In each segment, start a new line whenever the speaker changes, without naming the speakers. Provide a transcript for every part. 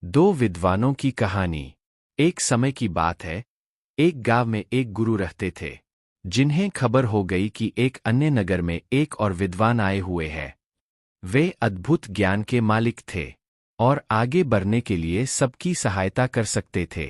दो विद्वानों की कहानी। एक समय की बात है, एक गांव में एक गुरु रहते थे, जिन्हें खबर हो गई कि एक अन्य नगर में एक और विद्वान आए हुए हैं। वे अद्भुत ज्ञान के मालिक थे और आगे बढ़ने के लिए सबकी सहायता कर सकते थे।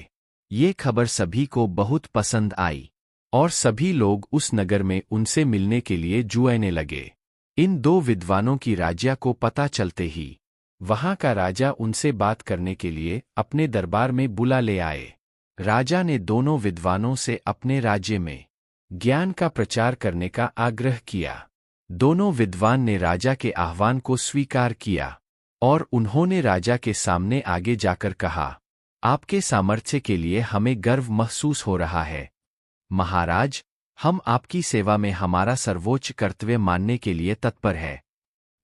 ये खबर सभी को बहुत पसंद आई और सभी लोग उस नगर में उनसे मिलने के लिए जुआने लगे। इन दो विद्वानों की राजा को पता चलते ही वहां का राजा उनसे बात करने के लिए अपने दरबार में बुला ले आए। राजा ने दोनों विद्वानों से अपने राज्य में ज्ञान का प्रचार करने का आग्रह किया। दोनों विद्वान ने राजा के आह्वान को स्वीकार किया और उन्होंने राजा के सामने आगे जाकर कहा, आपके सामर्थ्य के लिए हमें गर्व महसूस हो रहा है। महाराज, हम आपकी सेवा में हमारा सर्वोच्च कर्तव्य मानने के लिए तत्पर है।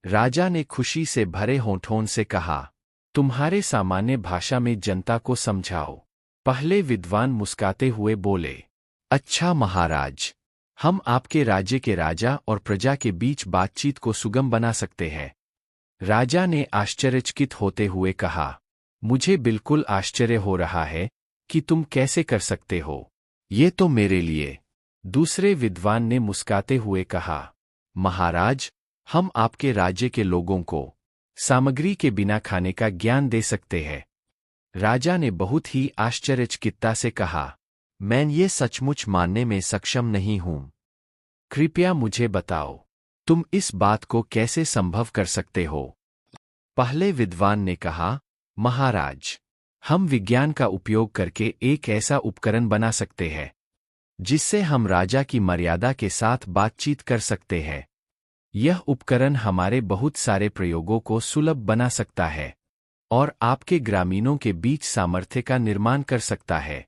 राजा ने खुशी से भरे होठों से कहा, तुम्हारे सामान्य भाषा में जनता को समझाओ। पहले विद्वान मुस्कुराते हुए बोले, अच्छा महाराज, हम आपके राज्य के राजा और प्रजा के बीच बातचीत को सुगम बना सकते हैं। राजा ने आश्चर्यचकित होते हुए कहा, मुझे बिल्कुल आश्चर्य हो रहा है कि तुम कैसे कर सकते हो। ये तो मेरे लिए। दूसरे विद्वान ने मुस्कुराते हुए कहा, महाराज, हम आपके राज्य के लोगों को सामग्री के बिना खाने का ज्ञान दे सकते हैं। राजा ने बहुत ही आश्चर्यचकितता से कहा, मैं ये सचमुच मानने में सक्षम नहीं हूं। कृपया मुझे बताओ, तुम इस बात को कैसे संभव कर सकते हो। पहले विद्वान ने कहा, महाराज, हम विज्ञान का उपयोग करके एक ऐसा उपकरण बना सकते हैं जिससे हम राजा की मर्यादा के साथ बातचीत कर सकते हैं। यह उपकरण हमारे बहुत सारे प्रयोगों को सुलभ बना सकता है और आपके ग्रामीणों के बीच सामर्थ्य का निर्माण कर सकता है।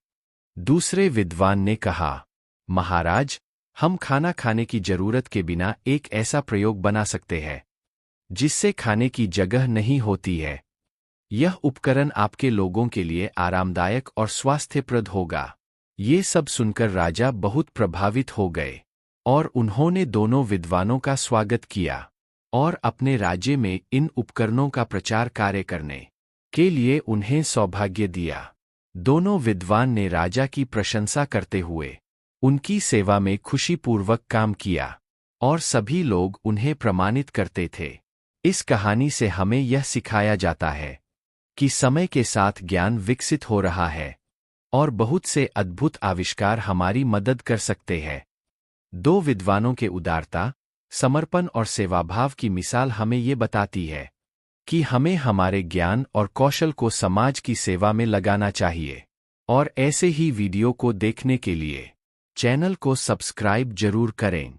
दूसरे विद्वान ने कहा, महाराज, हम खाना खाने की जरूरत के बिना एक ऐसा प्रयोग बना सकते हैं जिससे खाने की जगह नहीं होती है। यह उपकरण आपके लोगों के लिए आरामदायक और स्वास्थ्यप्रद होगा। ये सब सुनकर राजा बहुत प्रभावित हो गए और उन्होंने दोनों विद्वानों का स्वागत किया और अपने राज्य में इन उपकरणों का प्रचार कार्य करने के लिए उन्हें सौभाग्य दिया। दोनों विद्वान ने राजा की प्रशंसा करते हुए उनकी सेवा में खुशीपूर्वक काम किया और सभी लोग उन्हें प्रमाणित करते थे। इस कहानी से हमें यह सिखाया जाता है कि समय के साथ ज्ञान विकसित हो रहा है और बहुत से अद्भुत आविष्कार हमारी मदद कर सकते हैं। दो विद्वानों के उदारता, समर्पण और सेवाभाव की मिसाल हमें ये बताती है कि हमें हमारे ज्ञान और कौशल को समाज की सेवा में लगाना चाहिए। और ऐसे ही वीडियो को देखने के लिए चैनल को सब्सक्राइब जरूर करें।